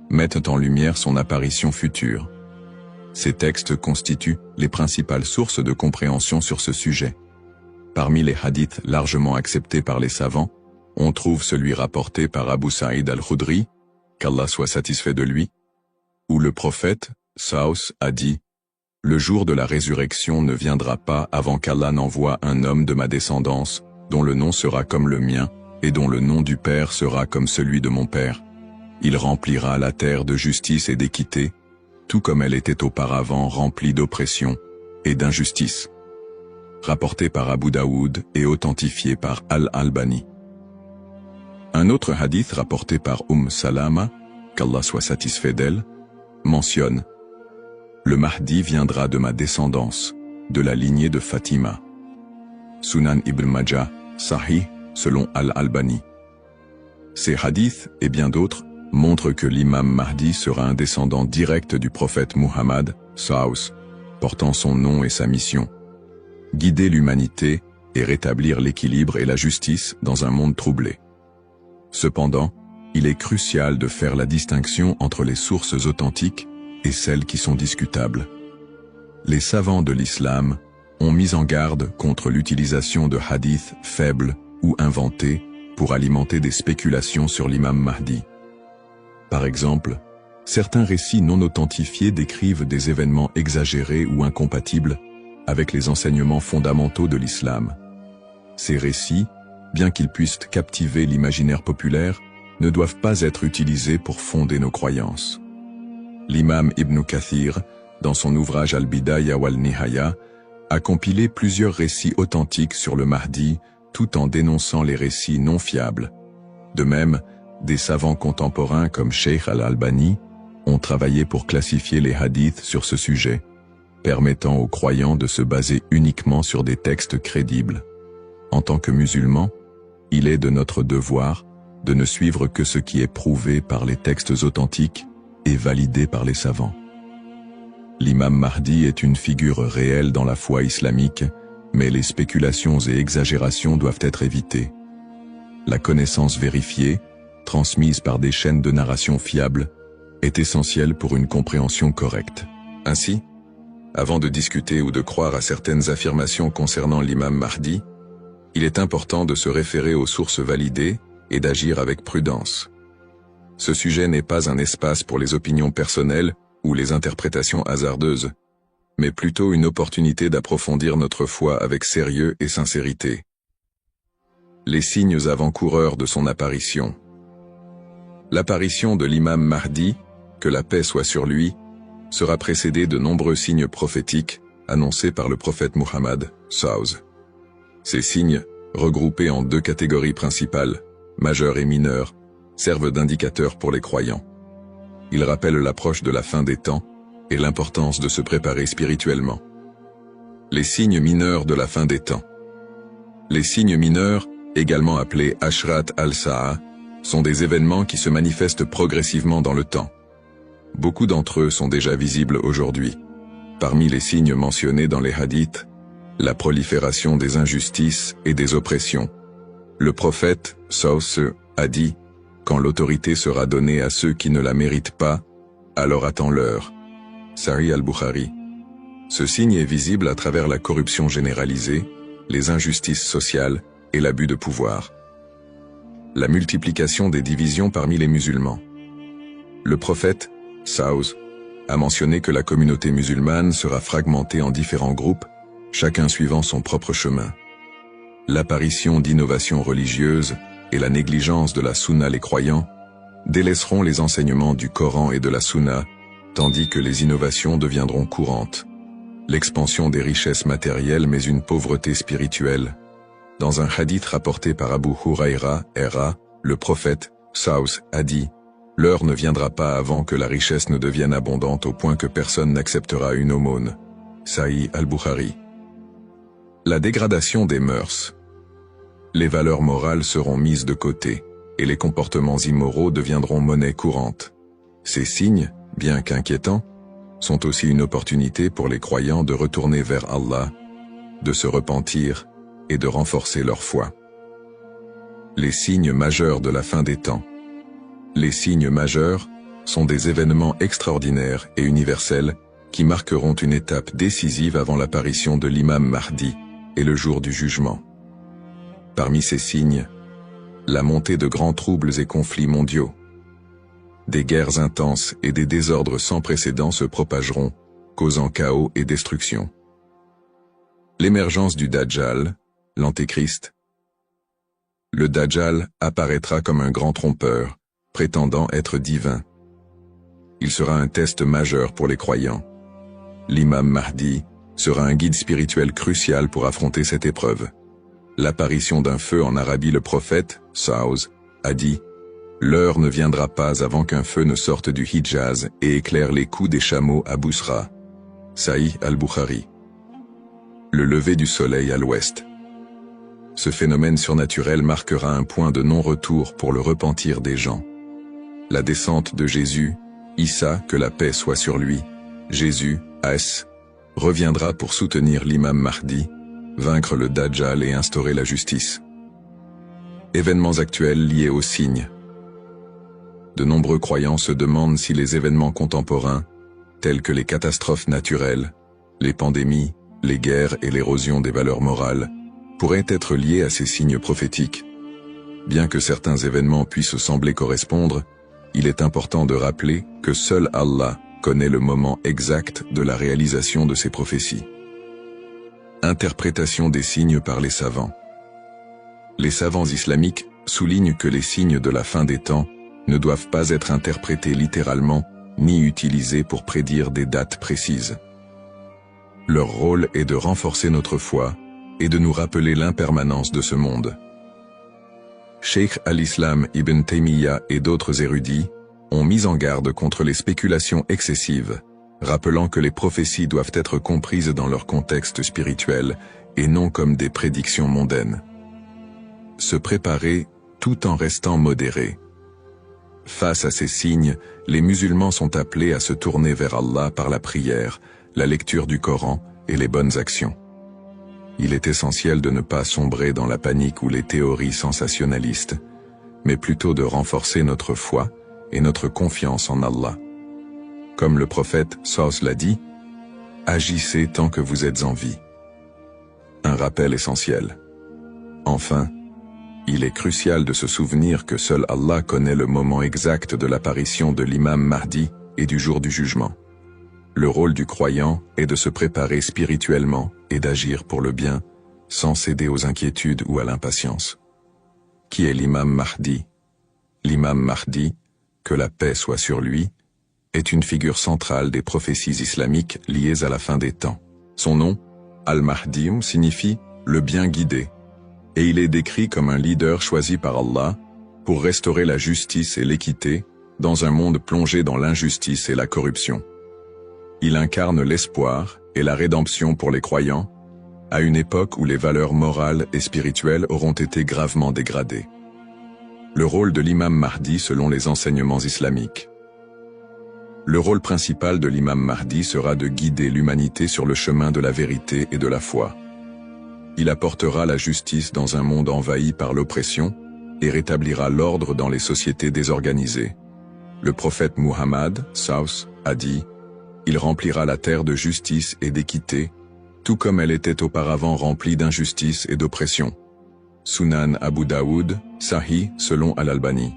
mettent en lumière son apparition future. Ces textes constituent les principales sources de compréhension sur ce sujet. Parmi les hadiths largement acceptés par les savants, on trouve celui rapporté par Abu Saïd al-Khudri, qu'Allah soit satisfait de lui, où le prophète, Saus, a dit « Le jour de la résurrection ne viendra pas avant qu'Allah n'envoie un homme de ma descendance, dont le nom sera comme le mien, et dont le nom du Père sera comme celui de mon Père. Il remplira la terre de justice et d'équité, tout comme elle était auparavant remplie d'oppression et d'injustice. » Rapporté par Abu Daoud et authentifié par Al-Albani. Un autre hadith rapporté par Salama, qu'Allah soit satisfait d'elle, mentionne « Le Mahdi viendra de ma descendance, de la lignée de Fatima. » Sunan Ibn Majah, Sahih, selon Al-Albani. Ces hadiths, et bien d'autres, montrent que l'imam Mahdi sera un descendant direct du prophète Muhammad, Saus, portant son nom et sa mission. Guider l'humanité et rétablir l'équilibre et la justice dans un monde troublé. Cependant, il est crucial de faire la distinction entre les sources authentiques et celles qui sont discutables. Les savants de l'islam ont mis en garde contre l'utilisation de hadiths faibles ou inventés pour alimenter des spéculations sur l'imam Mahdi. Par exemple, certains récits non authentifiés décrivent des événements exagérés ou incompatibles avec les enseignements fondamentaux de l'islam. Ces récits, bien qu'ils puissent captiver l'imaginaire populaire, ne doivent pas être utilisés pour fonder nos croyances. L'imam Ibn Kathir, dans son ouvrage Al-Bidaya wal-Nihaya, a compilé plusieurs récits authentiques sur le Mahdi, tout en dénonçant les récits non fiables. De même, des savants contemporains comme Sheikh Al-Albani ont travaillé pour classifier les hadiths sur ce sujet, permettant aux croyants de se baser uniquement sur des textes crédibles. En tant que musulmans, il est de notre devoir de ne suivre que ce qui est prouvé par les textes authentiques et validé par les savants. L'imam Mahdi est une figure réelle dans la foi islamique, mais les spéculations et exagérations doivent être évitées. La connaissance vérifiée, transmise par des chaînes de narration fiables, est essentielle pour une compréhension correcte. Ainsi, Avant de discuter ou de croire à certaines affirmations concernant l'imam Mahdi, il est important de se référer aux sources validées et d'agir avec prudence. Ce sujet n'est pas un espace pour les opinions personnelles ou les interprétations hasardeuses, mais plutôt une opportunité d'approfondir notre foi avec sérieux et sincérité. Les signes avant-coureurs de son apparition. L'apparition de l'imam Mahdi, que la paix soit sur lui, sera précédée de nombreux signes prophétiques annoncés par le prophète Muhammad, SAW. Ces signes, regroupés en deux catégories principales, majeurs et mineurs, servent d'indicateurs pour les croyants. Ils rappellent l'approche de la fin des temps et l'importance de se préparer spirituellement. Les signes mineurs de la fin des temps. Les signes mineurs, également appelés Ashrat al-Sa'a, sont des événements qui se manifestent progressivement dans le temps. Beaucoup d'entre eux sont déjà visibles aujourd'hui. Parmi les signes mentionnés dans les hadiths, la prolifération des injustices et des oppressions. Le prophète, SAW, a dit « Quand l'autorité sera donnée à ceux qui ne la méritent pas, alors attends-leur » Sahih al-Bukhari. Ce signe est visible à travers la corruption généralisée, les injustices sociales et l'abus de pouvoir. La multiplication des divisions parmi les musulmans. Le prophète, SAW, a mentionné que la communauté musulmane sera fragmentée en différents groupes, chacun suivant son propre chemin. L'apparition d'innovations religieuses et la négligence de la sunna les croyants délaisseront les enseignements du Coran et de la sunna, tandis que les innovations deviendront courantes. L'expansion des richesses matérielles mais une pauvreté spirituelle. Dans un hadith rapporté par Abu Huraira, le prophète, SAW, a dit « L'heure ne viendra pas avant que la richesse ne devienne abondante au point que personne n'acceptera une aumône. » Sahih al-Bukhari. La dégradation des mœurs. Les valeurs morales seront mises de côté, et les comportements immoraux deviendront monnaie courante. Ces signes, bien qu'inquiétants, sont aussi une opportunité pour les croyants de retourner vers Allah, de se repentir et de renforcer leur foi. Les signes majeurs de la fin des temps. Les signes majeurs sont des événements extraordinaires et universels qui marqueront une étape décisive avant l'apparition de l'imam Mahdi et le jour du jugement. Parmi ces signes, la montée de grands troubles et conflits mondiaux. Des guerres intenses et des désordres sans précédent se propageront, causant chaos et destruction. L'émergence du Dajjal, l'Antéchrist. Le Dajjal apparaîtra comme un grand trompeur, prétendant être divin. Il sera un test majeur pour les croyants. L'imam Mahdi sera un guide spirituel crucial pour affronter cette épreuve. L'apparition d'un feu en Arabie. Le prophète, SAW, a dit « L'heure ne viendra pas avant qu'un feu ne sorte du Hijaz et éclaire les coups des chameaux à Bousra. » Sahih al-Bukhari. Le lever du soleil à l'ouest. Ce phénomène surnaturel marquera un point de non-retour pour le repentir des gens. La descente de Jésus, Issa, que la paix soit sur lui, Jésus, reviendra pour soutenir l'imam Mahdi, vaincre le Dajjal et instaurer la justice. Événements actuels liés aux signes. De nombreux croyants se demandent si les événements contemporains, tels que les catastrophes naturelles, les pandémies, les guerres et l'érosion des valeurs morales, pourraient être liés à ces signes prophétiques. Bien que certains événements puissent sembler correspondre, il est important de rappeler que seul Allah connaît le moment exact de la réalisation de ces prophéties. Interprétation des signes par les savants. Les savants islamiques soulignent que les signes de la fin des temps ne doivent pas être interprétés littéralement ni utilisés pour prédire des dates précises. Leur rôle est de renforcer notre foi et de nous rappeler l'impermanence de ce monde. Cheikh al-Islam Ibn Taymiyyah et d'autres érudits ont mis en garde contre les spéculations excessives, rappelant que les prophéties doivent être comprises dans leur contexte spirituel et non comme des prédictions mondaines. Se préparer tout en restant modéré. Face à ces signes, les musulmans sont appelés à se tourner vers Allah par la prière, la lecture du Coran et les bonnes actions. Il est essentiel de ne pas sombrer dans la panique ou les théories sensationnalistes, mais plutôt de renforcer notre foi et notre confiance en Allah. Comme le prophète SAW l'a dit, « Agissez tant que vous êtes en vie. Un rappel essentiel. Enfin, il est crucial de se souvenir que seul Allah connaît le moment exact de l'apparition de l'imam Mahdi et du jour du jugement. Le rôle du croyant est de se préparer spirituellement et d'agir pour le bien, sans céder aux inquiétudes ou à l'impatience. Qui est l'imam Mahdi? L'imam Mahdi, que la paix soit sur lui, est une figure centrale des prophéties islamiques liées à la fin des temps. Son nom, Al-Mahdi, signifie « le bien guidé », et il est décrit comme un leader choisi par Allah pour restaurer la justice et l'équité dans un monde plongé dans l'injustice et la corruption. Il incarne l'espoir et la rédemption pour les croyants, à une époque où les valeurs morales et spirituelles auront été gravement dégradées. Le rôle de l'imam Mahdi selon les enseignements islamiques. Le rôle principal de l'imam Mahdi sera de guider l'humanité sur le chemin de la vérité et de la foi. Il apportera la justice dans un monde envahi par l'oppression et rétablira l'ordre dans les sociétés désorganisées. Le prophète Muhammad, Saus, a dit « Il remplira la terre de justice et d'équité, tout comme elle était auparavant remplie d'injustice et d'oppression. » Sunan Abu Daoud, Sahih, selon Al-Albani.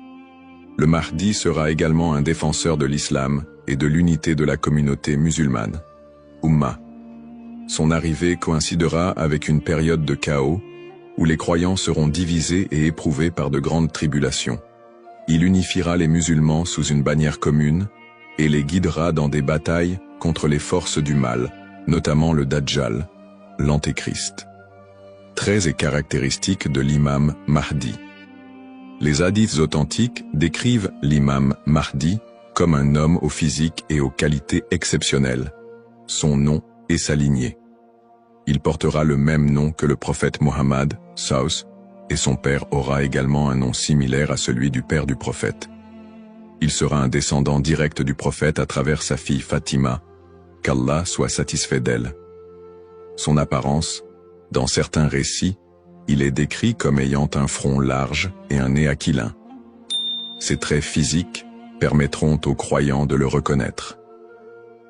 Le Mahdi sera également un défenseur de l'islam et de l'unité de la communauté musulmane. Ummah. Son arrivée coïncidera avec une période de chaos, où les croyants seront divisés et éprouvés par de grandes tribulations. Il unifiera les musulmans sous une bannière commune, et les guidera dans des batailles contre les forces du mal, notamment le Dajjal, l'Antéchrist. Traits et caractéristiques de l'imam Mahdi. Les hadiths authentiques décrivent l'imam Mahdi comme un homme au physique et aux qualités exceptionnelles. Son nom et sa lignée. Il portera le même nom que le prophète Mohammed, Saus, et son père aura également un nom similaire à celui du père du prophète. Il sera un descendant direct du prophète à travers sa fille Fatima, qu'Allah soit satisfait d'elle. Son apparence, dans certains récits, il est décrit comme ayant un front large et un nez aquilin. Ses traits physiques permettront aux croyants de le reconnaître.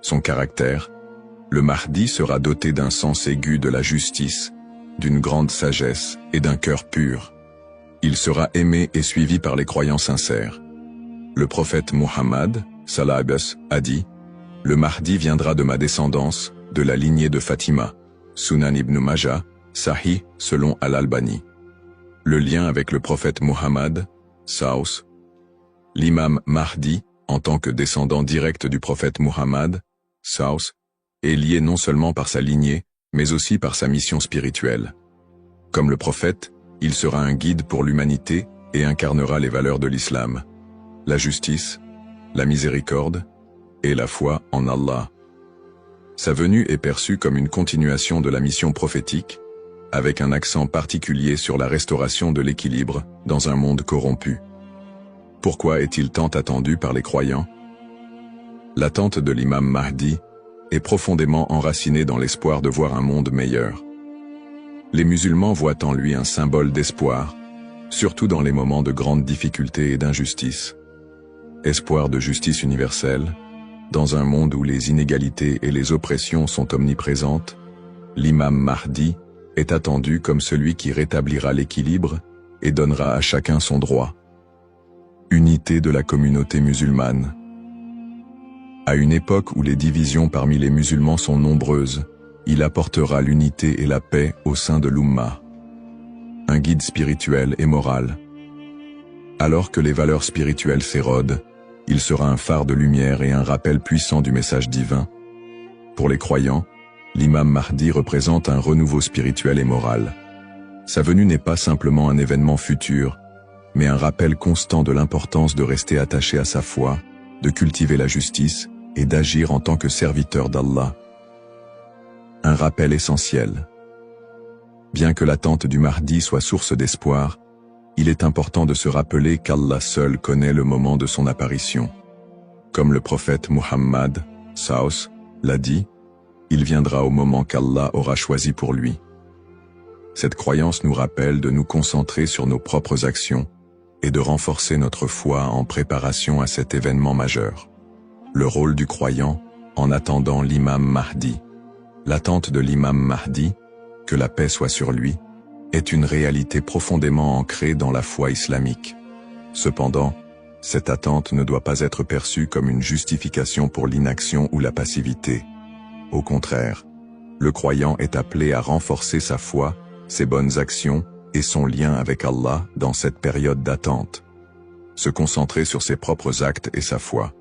Son caractère, le Mahdi sera doté d'un sens aigu de la justice, d'une grande sagesse et d'un cœur pur. Il sera aimé et suivi par les croyants sincères. Le prophète Muhammad, sallallahu a dit « Le Mahdi viendra de ma descendance, de la lignée de Fatima. » Sunan ibn Majah, Sahih, selon Al-Albani. Le lien avec le prophète Muhammad, Saus. L'imam Mahdi, en tant que descendant direct du prophète Muhammad, Saus, est lié non seulement par sa lignée, mais aussi par sa mission spirituelle. Comme le prophète, il sera un guide pour l'humanité et incarnera les valeurs de l'islam, la justice, la miséricorde et la foi en Allah. Sa venue est perçue comme une continuation de la mission prophétique, avec un accent particulier sur la restauration de l'équilibre dans un monde corrompu. Pourquoi est-il tant attendu par les croyants? L'attente de l'imam Mahdi est profondément enracinée dans l'espoir de voir un monde meilleur. Les musulmans voient en lui un symbole d'espoir, surtout dans les moments de grandes difficultés et d'injustice. Espoir de justice universelle, dans un monde où les inégalités et les oppressions sont omniprésentes, l'imam Mahdi est attendu comme celui qui rétablira l'équilibre et donnera à chacun son droit. Unité de la communauté musulmane. À une époque où les divisions parmi les musulmans sont nombreuses, il apportera l'unité et la paix au sein de l'Ummah. Un guide spirituel et moral. Alors que les valeurs spirituelles s'érodent, il sera un phare de lumière et un rappel puissant du message divin. Pour les croyants, l'imam Mahdi représente un renouveau spirituel et moral. Sa venue n'est pas simplement un événement futur, mais un rappel constant de l'importance de rester attaché à sa foi, de cultiver la justice et d'agir en tant que serviteur d'Allah. Un rappel essentiel. Bien que l'attente du Mahdi soit source d'espoir, il est important de se rappeler qu'Allah seul connaît le moment de son apparition. Comme le prophète Muhammad, Saus, l'a dit, il viendra au moment qu'Allah aura choisi pour lui. Cette croyance nous rappelle de nous concentrer sur nos propres actions et de renforcer notre foi en préparation à cet événement majeur. Le rôle du croyant en attendant l'imam Mahdi. L'attente de l'imam Mahdi, que la paix soit sur lui, est une réalité profondément ancrée dans la foi islamique. Cependant, cette attente ne doit pas être perçue comme une justification pour l'inaction ou la passivité. Au contraire, le croyant est appelé à renforcer sa foi, ses bonnes actions et son lien avec Allah dans cette période d'attente. Se concentrer sur ses propres actes et sa foi.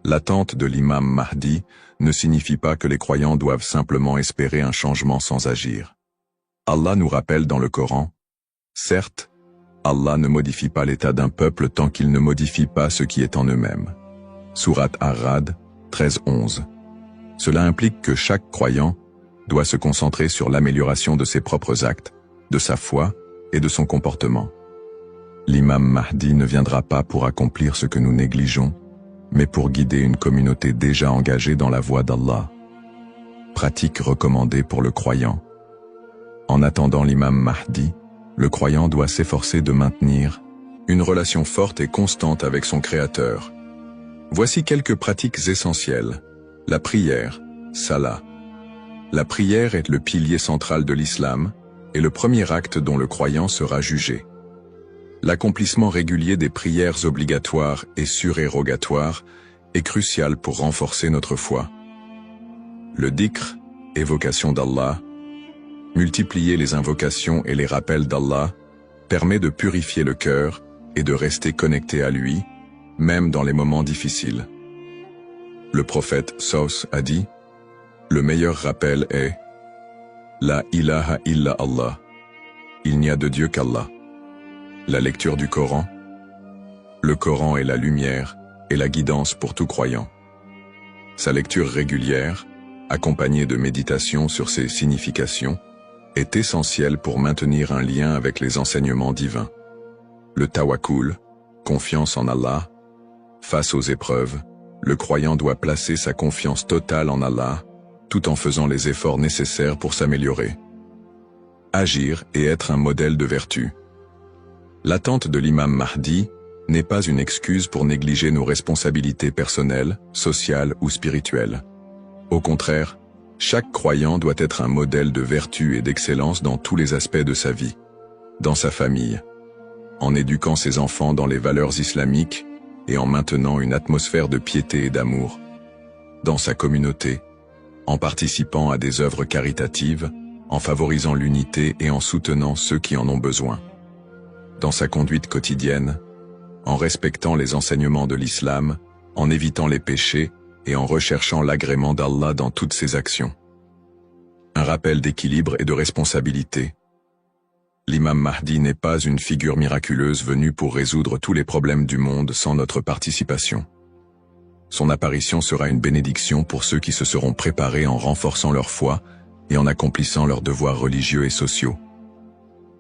L'attente de l'imam Mahdi ne signifie pas que les croyants doivent simplement espérer un changement sans agir. Allah nous rappelle dans le Coran, « Certes, Allah ne modifie pas l'état d'un peuple tant qu'il ne modifie pas ce qui est en eux-mêmes. » Sourate Ar-Ra'd 13-11. Cela implique que chaque croyant doit se concentrer sur l'amélioration de ses propres actes, de sa foi et de son comportement. L'imam Mahdi ne viendra pas pour accomplir ce que nous négligeons, mais pour guider une communauté déjà engagée dans la voie d'Allah. Pratique recommandée pour le croyant. En attendant l'imam Mahdi, le croyant doit s'efforcer de maintenir une relation forte et constante avec son Créateur. Voici quelques pratiques essentielles. La prière, salah. La prière est le pilier central de l'islam et le premier acte dont le croyant sera jugé. L'accomplissement régulier des prières obligatoires et surérogatoires est crucial pour renforcer notre foi. Le dhikr, évocation d'Allah, multiplier les invocations et les rappels d'Allah, permet de purifier le cœur et de rester connecté à lui, même dans les moments difficiles. Le prophète Saus a dit, « Le meilleur rappel est « La ilaha illa Allah » Il n'y a de Dieu qu'Allah. La lecture du Coran. Le Coran est la lumière et la guidance pour tout croyant. Sa lecture régulière, accompagnée de méditation sur ses significations, est essentielle pour maintenir un lien avec les enseignements divins. Le tawakkul, confiance en Allah. Face aux épreuves, le croyant doit placer sa confiance totale en Allah, tout en faisant les efforts nécessaires pour s'améliorer. Agir et être un modèle de vertu. L'attente de l'imam Mahdi n'est pas une excuse pour négliger nos responsabilités personnelles, sociales ou spirituelles. Au contraire, chaque croyant doit être un modèle de vertu et d'excellence dans tous les aspects de sa vie. Dans sa famille, en éduquant ses enfants dans les valeurs islamiques et en maintenant une atmosphère de piété et d'amour. Dans sa communauté, en participant à des œuvres caritatives, en favorisant l'unité et en soutenant ceux qui en ont besoin. Dans sa conduite quotidienne, en respectant les enseignements de l'islam, en évitant les péchés et en recherchant l'agrément d'Allah dans toutes ses actions. Un rappel d'équilibre et de responsabilité. L'imam Mahdi n'est pas une figure miraculeuse venue pour résoudre tous les problèmes du monde sans notre participation. Son apparition sera une bénédiction pour ceux qui se seront préparés en renforçant leur foi et en accomplissant leurs devoirs religieux et sociaux.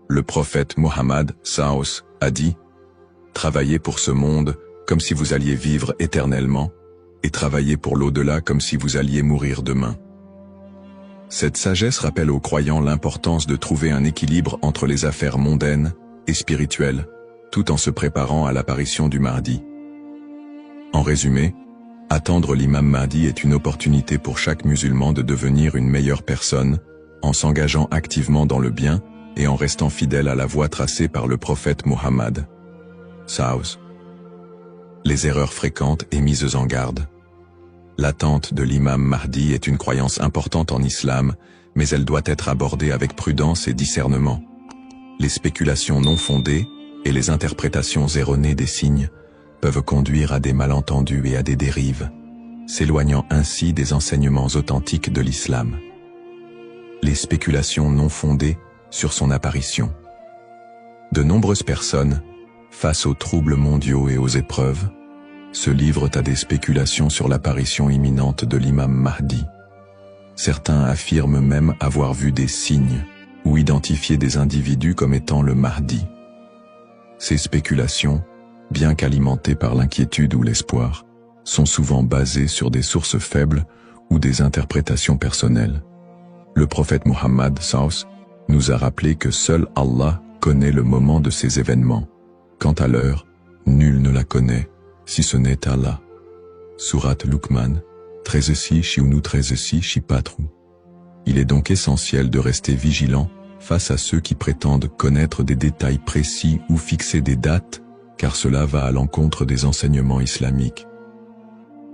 Le prophète Mohammed Saos a dit « Travaillez pour ce monde comme si vous alliez vivre éternellement, et travaillez pour l'au-delà comme si vous alliez mourir demain. » Cette sagesse rappelle aux croyants l'importance de trouver un équilibre entre les affaires mondaines et spirituelles, tout en se préparant à l'apparition du Mahdi. En résumé, attendre l'imam Mahdi est une opportunité pour chaque musulman de devenir une meilleure personne, en s'engageant activement dans le bien et en restant fidèle à la voie tracée par le prophète Mohammed. Saos. Les erreurs fréquentes et mises en garde. L'attente de l'imam Mahdi est une croyance importante en islam, mais elle doit être abordée avec prudence et discernement. Les spéculations non fondées et les interprétations erronées des signes peuvent conduire à des malentendus et à des dérives, s'éloignant ainsi des enseignements authentiques de l'islam. Les spéculations non fondées sur son apparition. De nombreuses personnes, face aux troubles mondiaux et aux épreuves, se livrent à des spéculations sur l'apparition imminente de l'imam Mahdi. Certains affirment même avoir vu des signes ou identifié des individus comme étant le Mahdi. Ces spéculations, bien qu'alimentées par l'inquiétude ou l'espoir, sont souvent basées sur des sources faibles ou des interprétations personnelles. Le prophète Mohammed Saus nous a rappelé que seul Allah connaît le moment de ces événements. Quant à l'heure, nul ne la connaît, si ce n'est Allah. Sourate Luqman, 13-6 13-6 4. Il est donc essentiel de rester vigilant face à ceux qui prétendent connaître des détails précis ou fixer des dates, car cela va à l'encontre des enseignements islamiques.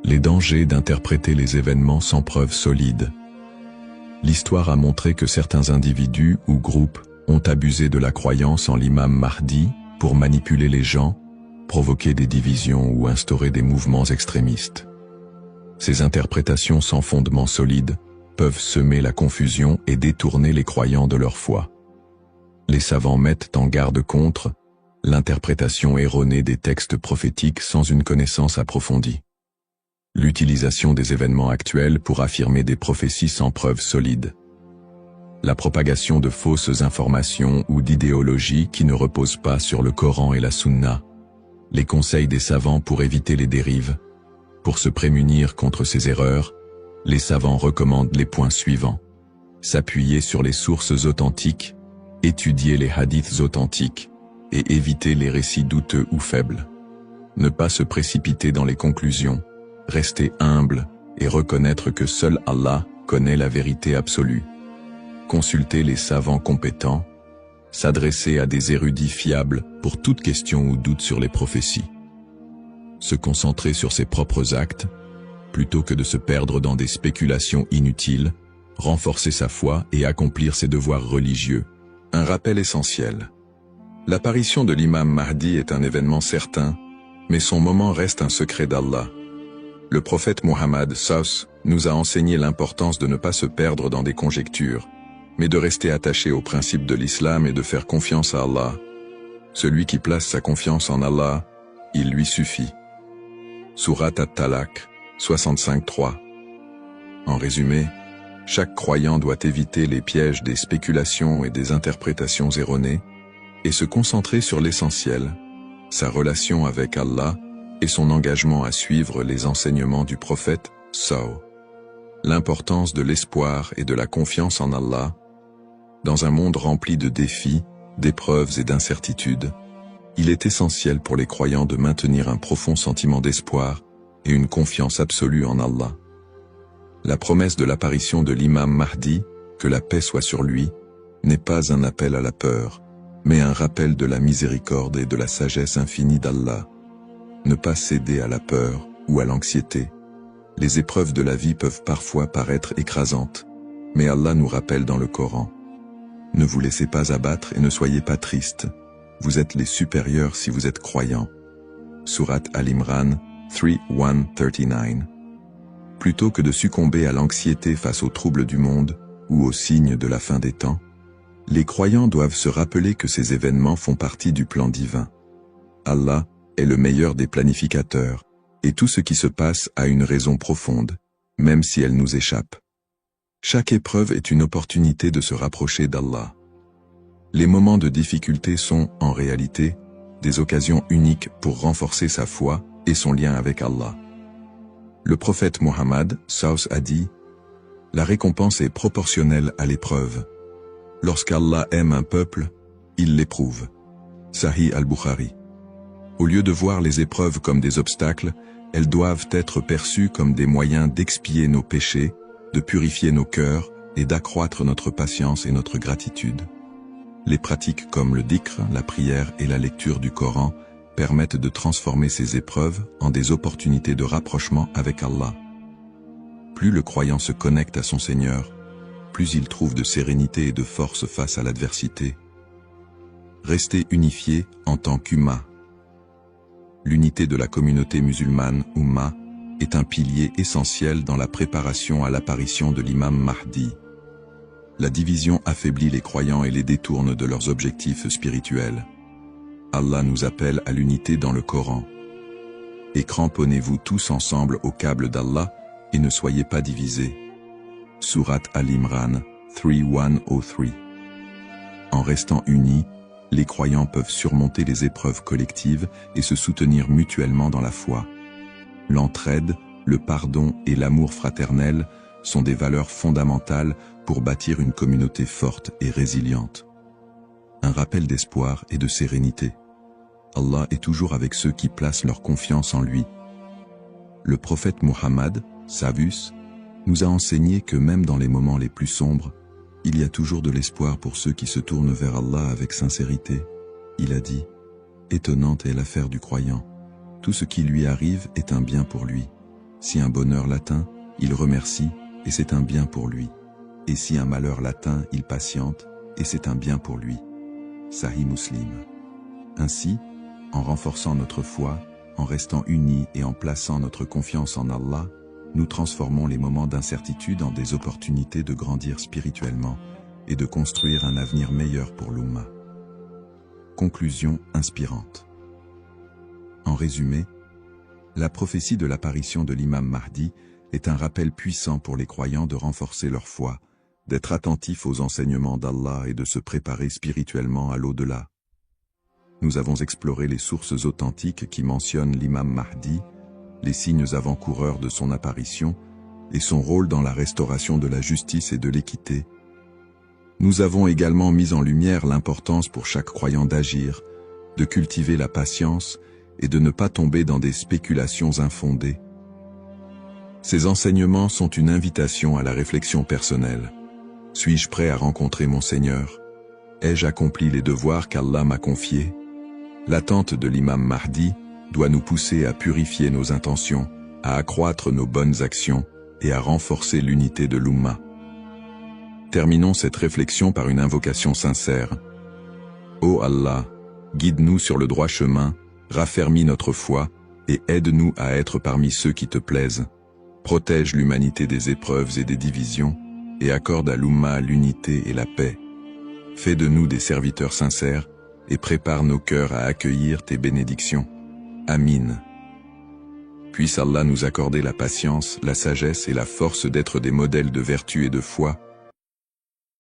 Les dangers d'interpréter les événements sans preuve solide. L'histoire a montré que certains individus ou groupes ont abusé de la croyance en l'imam Mahdi pour manipuler les gens, provoquer des divisions ou instaurer des mouvements extrémistes. Ces interprétations sans fondement solide peuvent semer la confusion et détourner les croyants de leur foi. Les savants mettent en garde contre l'interprétation erronée des textes prophétiques sans une connaissance approfondie. L'utilisation des événements actuels pour affirmer des prophéties sans preuve solide. La propagation de fausses informations ou d'idéologies qui ne reposent pas sur le Coran et la Sunna. Les conseils des savants pour éviter les dérives. Pour se prémunir contre ces erreurs, les savants recommandent les points suivants. S'appuyer sur les sources authentiques, étudier les hadiths authentiques, et éviter les récits douteux ou faibles. Ne pas se précipiter dans les conclusions, rester humble et reconnaître que seul Allah connaît la vérité absolue. Consulter les savants compétents, s'adresser à des érudits fiables pour toute question ou doute sur les prophéties. Se concentrer sur ses propres actes, plutôt que de se perdre dans des spéculations inutiles, renforcer sa foi et accomplir ses devoirs religieux. Un rappel essentiel. L'apparition de l'imam Mahdi est un événement certain, mais son moment reste un secret d'Allah. Le prophète Mohammed SAW nous a enseigné l'importance de ne pas se perdre dans des conjectures, mais de rester attaché aux principes de l'islam et de faire confiance à Allah. Celui qui place sa confiance en Allah, il lui suffit. Surat At-Talaq, 65-3. En résumé, chaque croyant doit éviter les pièges des spéculations et des interprétations erronées, et se concentrer sur l'essentiel, sa relation avec Allah et son engagement à suivre les enseignements du prophète SAW. L'importance de l'espoir et de la confiance en Allah. Dans un monde rempli de défis, d'épreuves et d'incertitudes, il est essentiel pour les croyants de maintenir un profond sentiment d'espoir et une confiance absolue en Allah. La promesse de l'apparition de l'imam Mahdi, que la paix soit sur lui, n'est pas un appel à la peur, mais un rappel de la miséricorde et de la sagesse infinie d'Allah. Ne pas céder à la peur ou à l'anxiété. Les épreuves de la vie peuvent parfois paraître écrasantes, mais Allah nous rappelle dans le Coran. Ne vous laissez pas abattre et ne soyez pas tristes. Vous êtes les supérieurs si vous êtes croyants. Surat Al-Imran 3:139. Plutôt que de succomber à l'anxiété face aux troubles du monde ou aux signes de la fin des temps, les croyants doivent se rappeler que ces événements font partie du plan divin. Allah est le meilleur des planificateurs, et tout ce qui se passe a une raison profonde, même si elle nous échappe. Chaque épreuve est une opportunité de se rapprocher d'Allah. Les moments de difficulté sont, en réalité, des occasions uniques pour renforcer sa foi et son lien avec Allah. Le prophète Mohammed SAW a dit « La récompense est proportionnelle à l'épreuve. Lorsqu'Allah aime un peuple, il l'éprouve. » Sahih al-Bukhari. Au lieu de voir les épreuves comme des obstacles, elles doivent être perçues comme des moyens d'expier nos péchés, de purifier nos cœurs et d'accroître notre patience et notre gratitude. Les pratiques comme le dhikr, la prière et la lecture du Coran permettent de transformer ces épreuves en des opportunités de rapprochement avec Allah. Plus le croyant se connecte à son Seigneur, plus il trouve de sérénité et de force face à l'adversité. Rester unifié en tant qu'Umma. L'unité de la communauté musulmane, Umma, est un pilier essentiel dans la préparation à l'apparition de l'imam Mahdi. La division affaiblit les croyants et les détourne de leurs objectifs spirituels. Allah nous appelle à l'unité dans le Coran. Et cramponnez-vous tous ensemble au câble d'Allah et ne soyez pas divisés. Surat Al-Imran 3:103. En restant unis, les croyants peuvent surmonter les épreuves collectives et se soutenir mutuellement dans la foi. L'entraide, le pardon et l'amour fraternel sont des valeurs fondamentales pour bâtir une communauté forte et résiliente. Un rappel d'espoir et de sérénité. Allah est toujours avec ceux qui placent leur confiance en lui. Le prophète Muhammad, Savus, nous a enseigné que même dans les moments les plus sombres, il y a toujours de l'espoir pour ceux qui se tournent vers Allah avec sincérité. Il a dit, « Étonnante est l'affaire du croyant. Tout ce qui lui arrive est un bien pour lui. Si un bonheur l'atteint, il remercie, et c'est un bien pour lui. Et si un malheur l'atteint, il patiente, et c'est un bien pour lui. » Sahih Muslim. Ainsi, en renforçant notre foi, en restant unis et en plaçant notre confiance en Allah, nous transformons les moments d'incertitude en des opportunités de grandir spirituellement et de construire un avenir meilleur pour l'Oumma. Conclusion inspirante. En résumé, la prophétie de l'apparition de l'imam Mahdi est un rappel puissant pour les croyants de renforcer leur foi, d'être attentifs aux enseignements d'Allah et de se préparer spirituellement à l'au-delà. Nous avons exploré les sources authentiques qui mentionnent l'imam Mahdi, les signes avant-coureurs de son apparition et son rôle dans la restauration de la justice et de l'équité. Nous avons également mis en lumière l'importance pour chaque croyant d'agir, de cultiver la patience et de ne pas tomber dans des spéculations infondées. Ces enseignements sont une invitation à la réflexion personnelle. Suis-je prêt à rencontrer mon Seigneur? Ai-je accompli les devoirs qu'Allah m'a confiés? L'attente de l'imam Mahdi doit nous pousser à purifier nos intentions, à accroître nos bonnes actions et à renforcer l'unité de l'Oumma. Terminons cette réflexion par une invocation sincère. Ô Allah, guide-nous sur le droit chemin, raffermis notre foi et aide-nous à être parmi ceux qui te plaisent. Protège l'humanité des épreuves et des divisions et accorde à l'Oumma l'unité et la paix. Fais de nous des serviteurs sincères et prépare nos cœurs à accueillir tes bénédictions. Amin. Puisse Allah nous accorder la patience, la sagesse et la force d'être des modèles de vertu et de foi,